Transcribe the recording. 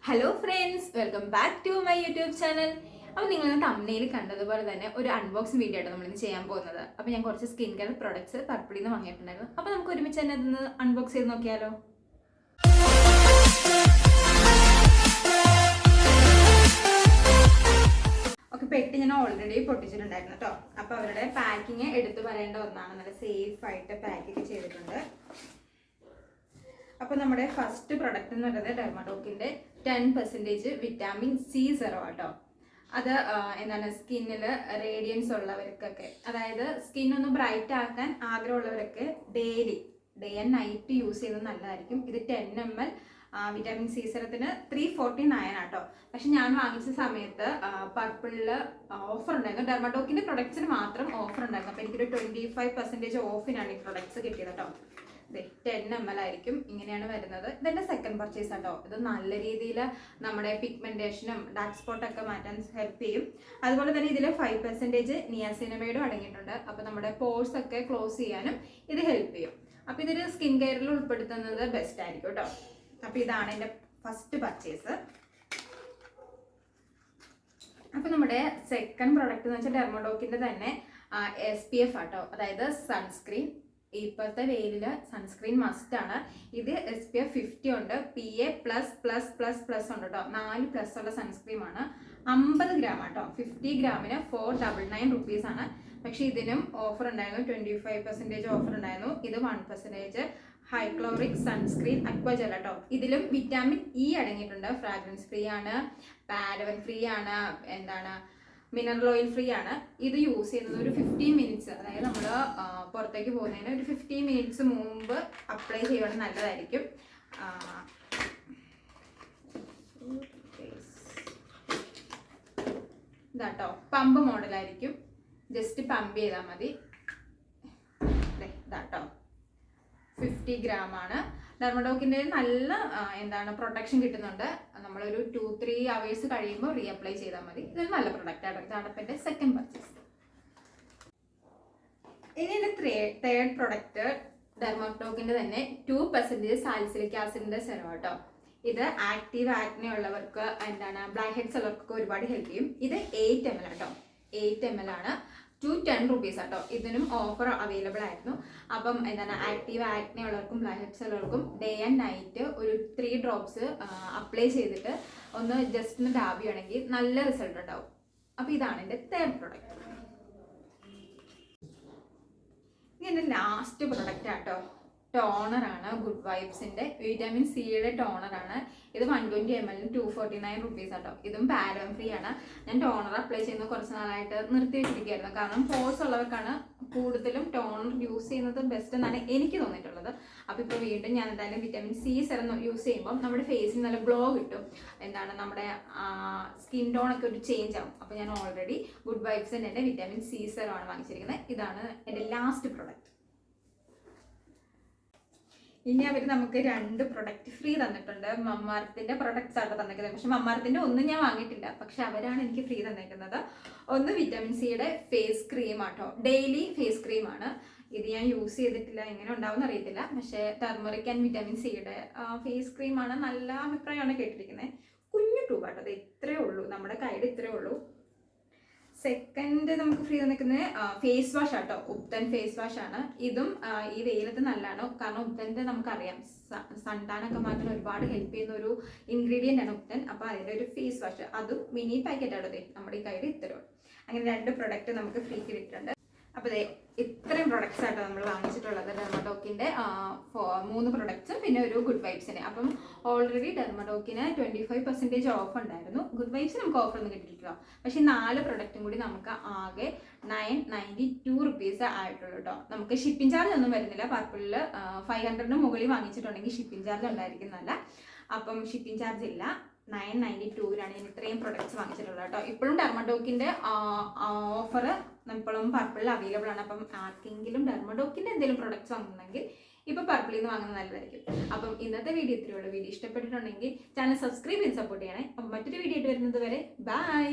Hello friends, welcome back to my YouTube channel. അപ്പോൾ നിങ്ങൾ തമ്മിൽ കണ്ടതുപോലെ തന്നെ ഒരു അൺബോക്സിംഗ് വീഡിയോ ആയിട്ട് നമ്മളിന്ന് ചെയ്യാൻ പോകുന്നത്. അപ്പോൾ ഞാൻ കുറച്ച് സ്കിൻ കെയർ പ്രോഡക്ട്സ് പർപ്പിളിൽ നിന്ന് വാങ്ങിയിട്ടുണ്ടായിരുന്നു. അപ്പോൾ നമുക്ക് ഒരുമിച്ച് തന്നെ അതൊന്ന് അൺബോക്സ് ചെയ്ത് നോക്കിയാലോ. ഓക്കെ, പെട്ടി ഞാൻ ഓൾറെഡി പൊട്ടിച്ചിട്ടുണ്ടായിരുന്നു കേട്ടോ. അപ്പോൾ അവരുടെ പാക്കിങ് എടുത്തു പറയേണ്ട ഒന്നാണ്. നല്ല സേഫ് ആയിട്ട് പാക്കിങ് ചെയ്തിട്ടുണ്ട്. അപ്പോൾ നമ്മുടെ ഫസ്റ്റ് പ്രൊഡക്റ്റ് എന്ന് പറയുന്നത് ഡെർമഡോക്കിൻ്റെ 10% വിറ്റാമിൻ സി സെറം ആട്ടോ. അത് എന്താണ് സ്കിന്നിൽ റേഡിയൻസ് ഉള്ളവർക്കൊക്കെ, അതായത് സ്കിൻ ഒന്ന് ബ്രൈറ്റ് ആക്കാൻ ആഗ്രഹമുള്ളവരൊക്കെ ഡേ ആൻഡ് നൈറ്റ് യൂസ് ചെയ്യുന്നത് നല്ലതായിരിക്കും. ഇത് 10 ml വിറ്റാമിൻ സി സെറത്തിന് 349 ആട്ടോ. പക്ഷെ ഞാൻ വാങ്ങിച്ച സമയത്ത് പർപ്പിളിൽ ഓഫർ ഉണ്ടായിരുന്നു. ഡെർമഡോക്കിൻ്റെ പ്രൊഡക്ട്സിന് മാത്രം ഓഫർ ഉണ്ടായിരുന്നു. അപ്പോൾ എനിക്കൊരു 25% ഓഫിനാണ് ഈ പ്രൊഡക്ട്സ് കിട്ടിയത് കേട്ടോ. 10 ml ആയിരിക്കും. ഇങ്ങനെയാണ് വരുന്നത്. ഇതെൻ്റെ സെക്കൻഡ് പർച്ചേസ് ആട്ടോ. ഇത് നല്ല രീതിയിൽ നമ്മുടെ പിഗ്മെന്റേഷനും ഡാർക്ക് സ്പോട്ടൊക്കെ മാറ്റാൻ ഹെൽപ്പ് ചെയ്യും. അതുപോലെ തന്നെ ഇതിൽ 5% നിയാസിനമൈഡും അടങ്ങിയിട്ടുണ്ട്. അപ്പോൾ നമ്മുടെ പോഴ്സ് ഒക്കെ ക്ലോസ് ചെയ്യാനും ഇത് ഹെൽപ്പ് ചെയ്യും. അപ്പോൾ ഇതൊരു സ്കിൻ കെയറിൽ ഉൾപ്പെടുത്തുന്നത് ബെസ്റ്റ് ആയിരിക്കും കേട്ടോ. അപ്പോൾ ഇതാണ് എൻ്റെ ഫസ്റ്റ് പർച്ചേസ്. അപ്പോൾ നമ്മുടെ സെക്കൻഡ് പ്രൊഡക്റ്റ് എന്ന് വെച്ചാൽ ഡെർമഡോക്കിൻ്റെ തന്നെ SPF ആട്ടോ, അതായത് സൺസ്ക്രീൻ. ഇപ്പോഴത്തെ വെയിലിൽ സൺസ്ക്രീൻ മസ്റ്റ് ആണ്. ഇത് SPF 50 ഉണ്ട്, PA++++ ഉണ്ട് കേട്ടോ. 4+ ഉള്ള സൺസ്ക്രീമാണ്. 50 ഗ്രാം ആട്ടോ. 50 ഗ്രാമിന് 499 റുപ്പീസ് ആണ്. പക്ഷെ ഇതിനും ഓഫർ ഉണ്ടായിരുന്നു. 25% ഓഫർ ഉണ്ടായിരുന്നു. ഇത് 1% ഹൈക്ലോറിക് സൺസ്ക്രീൻ അക്വജൽ കേട്ടോ. ഇതിലും വിറ്റാമിൻ ഇ അടങ്ങിയിട്ടുണ്ട്. ഫ്രാഗ്രൻസ് ഫ്രീ ആണ്, പാരബൻ ഫ്രീ ആണ്, മിനറൽ ഓയിൽ ഫ്രീ ആണ്. ഇത് യൂസ് ചെയ്യുന്നത് ഒരു 15 മിനിറ്റ്സ്, അതായത് നമ്മൾ പുറത്തേക്ക് പോകുന്നതിന് ഒരു 15 മിനിറ്റ്സ് മുമ്പ് അപ്ലൈ ചെയ്യുവാണെങ്കിൽ നല്ലതായിരിക്കും. ഇതാട്ടോ, പമ്പ് മോഡലായിരിക്കും. ജസ്റ്റ് പമ്പ് ചെയ്താൽ മതി. ഇതാട്ടോ, 50 ഗ്രാം ആണ്. ഡെർമഡോക്കിൻ്റെ നല്ല പ്രൊട്ടക്ഷൻ കിട്ടുന്നുണ്ട്. നമ്മളൊരു 2-3 hours കഴിയുമ്പോൾ റീഅപ്ലൈ ചെയ്താൽ മതി. ഇതൊരു നല്ല പ്രൊഡക്റ്റ് ആണ്. ഇതാണ് എൻ്റെ സെക്കൻഡ് പർച്ചേസ്. ഇനി എൻ്റെ തേർഡ് പ്രൊഡക്റ്റ് ഡെർമഡോക്കിൻ്റെ തന്നെ 2% സാലിസിലിക് ആസിഡിൻ്റെ സെറം കേട്ടോ. ഇത് ആക്റ്റീവ് ആക്നെ ഉള്ളവർക്ക്, ബ്ലാക്ക് ഹെഡ്സ് ഉള്ളവർക്കൊക്കെ ഒരുപാട് ഹെൽപ്പ് ചെയ്യും. ഇത് 8 ml കേട്ടോ. 8 ml ആണ്. 210 റുപ്പീസ് ആട്ടോ. ഇതിനും ഓഫർ അവൈലബിൾ ആയിരുന്നു. അപ്പം ആക്റ്റീവ് ആക്നെ ഉള്ളവർക്കും ബ്ലാക്ക് ഹെഡ്സ് ഉള്ളവർക്കും ഡേ ആൻഡ് നൈറ്റ് ഒരു 3 ഡ്രോപ്സ് അപ്ലൈ ചെയ്തിട്ട് ഒന്ന് ജസ്റ്റ് ഒന്ന് ഡാബ് ചെയ്യുകയാണെങ്കിൽ നല്ല റിസൾട്ട് ഉണ്ടാവും. അപ്പോൾ ഇതാണ് എൻ്റെ തേർഡ് പ്രൊഡക്റ്റ്. ഇനി എൻ്റെ ലാസ്റ്റ് പ്രൊഡക്റ്റ് ആട്ടോ. ടോണറാണ്. ഗുഡ് വൈബ്സിൻ്റെ വിറ്റാമിൻ സിയുടെ ടോണറാണ്. ഇത് 120 ml 249 റുപ്പീസ് ആട്ടോ. ഇതും പാരബൻ ഫ്രീ ആണ്. ഞാൻ ടോണർ അപ്ലൈ ചെയ്യുന്ന കുറച്ച് നാളായിട്ട് നിർത്തി വെച്ചിരിക്കുകയായിരുന്നു. കാരണം പോഴ്സ് ഉള്ളവർക്കാണ് കൂടുതലും ടോണർ യൂസ് ചെയ്യുന്നത് ബെസ്റ്റ് എന്നാണ് എനിക്ക് തോന്നിയിട്ടുള്ളത്. അപ്പോൾ ഇപ്പോൾ വീണ്ടും ഞാൻ എന്തായാലും വിറ്റാമിൻ സി സെറം യൂസ് ചെയ്യുമ്പോൾ നമ്മുടെ ഫേസിന് നല്ല ഗ്ലോ കിട്ടും. നമ്മുടെ സ്കിൻ ടോണൊക്കെ ഒരു ചേഞ്ച് ആവും. അപ്പോൾ ഞാൻ ഓൾറെഡി ഗുഡ് വൈബ്സിൻ്റെ എൻ്റെ വിറ്റാമിൻ സി സെറം ആണ് വാങ്ങിച്ചിരിക്കുന്നത്. ഇതാണ് എൻ്റെ ലാസ്റ്റ് പ്രൊഡക്റ്റ്. ഇനി അവർ നമുക്ക് 2 പ്രൊഡക്റ്റ് ഫ്രീ തന്നിട്ടുണ്ട്. മമ്മാർത്തിൻ്റെ പ്രൊഡക്ട്സ് ആണ് തന്നിരിക്കുന്നത്. പക്ഷെ മമ്മാർത്തിൻ്റെ ഒന്നും ഞാൻ വാങ്ങിയിട്ടില്ല. പക്ഷെ അവരാണ് എനിക്ക് ഫ്രീ തന്നിരിക്കുന്നത്. ഒന്ന് വിറ്റാമിൻ സിയുടെ ഫേസ് ക്രീം ആട്ടോ. ഡെയിലി ഫേസ് ക്രീമാണ്. ഇത് ഞാൻ യൂസ് ചെയ്തിട്ടില്ല, എങ്ങനെ ഉണ്ടാവും അറിയത്തില്ല. പക്ഷേ ടർമറിക് ആൻഡ് വിറ്റാമിൻ സിയുടെ ഫേസ് ക്രീമാണ്. നല്ല അഭിപ്രായമാണ് കേട്ടിരിക്കുന്നത്. കുഞ്ഞു ട്യൂബാട്ടോ. അത് ഇത്രയേ ഉള്ളൂ, നമ്മുടെ കയ്യിൽ ഇത്രയേ ഉള്ളൂ. സെക്കൻഡ് നമുക്ക് ഫ്രീ തന്നിരിക്കുന്നത് ഫേസ് വാഷ് ആട്ടോ. ഉപ്തൻ ഫേസ് വാഷ് ആണ്. ഇതും ഈ വെയിലത്ത് നല്ലതാണ്. കാരണം ഉപ്തൻ്റെ നമുക്കറിയാം സൺടാനൊക്കെ മാറ്റാൻ ഒരുപാട് ഹെൽപ്പ് ചെയ്യുന്ന ഒരു ഇൻഗ്രീഡിയൻ്റ് ആണ് ഉപ്തൻ. അപ്പോൾ അതിൻ്റെ ഒരു ഫേസ് വാഷ്, അതും മിനി പാക്കറ്റ് ആണ്. നമ്മുടെ ഈ കയ്യിൽ ഇത്രയും. അങ്ങനെ 2 പ്രൊഡക്റ്റ് നമുക്ക് ഫ്രീ കിട്ടിയിട്ടുണ്ട്. അപ്പോൾ ഇത്രയും പ്രൊഡക്ട്സ് ആയിട്ട് നമ്മൾ വാങ്ങിച്ചിട്ടുള്ളത്. ഡെർമഡോക്കിൻ്റെ 3 പ്രൊഡക്ട്സ്, പിന്നെ ഒരു ഗുഡ് വൈബ്സിന്. അപ്പം ഓൾറെഡി ഡെർമഡോക്കിന് 25% ഓഫ് ഉണ്ടായിരുന്നു. ഗുഡ് വൈബ്സ് നമുക്ക് ഓഫർ ഒന്നും കിട്ടിയിട്ടില്ല. പക്ഷേ 4 പ്രൊഡക്റ്റും കൂടി നമുക്ക് ആകെ 992 റുപ്പീസ് ആയിട്ടുള്ളൂ കേട്ടോ. നമുക്ക് ഷിപ്പിംഗ് ചാർജ് ഒന്നും വരുന്നില്ല. പർപ്പിളിൽ 500 മുകളിൽ വാങ്ങിച്ചിട്ടുണ്ടെങ്കിൽ ഷിപ്പിംഗ് ചാർജ് ഉണ്ടായിരിക്കുന്നതല്ല. അപ്പം ഷിപ്പിംഗ് ചാർജ് ഇല്ല. 992 ഞാൻ ഇത്രയും പ്രൊഡക്ട്സ് വാങ്ങിച്ചിട്ടുള്ളത് കേട്ടോ. ഇപ്പോഴും ഡെർമഡോക്കിൻ്റെ ഓഫർ ഇപ്പോഴും പർപ്പിളിൽ അവൈലബിൾ ആണ്. അപ്പം ആർക്കെങ്കിലും ഡെർമഡോക്കിൻ്റെ എന്തെങ്കിലും പ്രൊഡക്ട്സ് വാങ്ങുന്നുണ്ടെങ്കിൽ ഇപ്പോൾ പർപ്പിളിൽ നിന്ന് വാങ്ങുന്നത് നല്ലതായിരിക്കും. അപ്പം ഇന്നത്തെ വീഡിയോ ഇത്രയുള്ള. വീഡിയോ ഇഷ്ടപ്പെട്ടിട്ടുണ്ടെങ്കിൽ ചാനൽ സബ്സ്ക്രൈബ് ചെയ്ത് സപ്പോർട്ട് ചെയ്യണേ. അപ്പം മറ്റൊരു വീഡിയോ ആയിട്ട് വരുന്നത് വരെ ബൈ.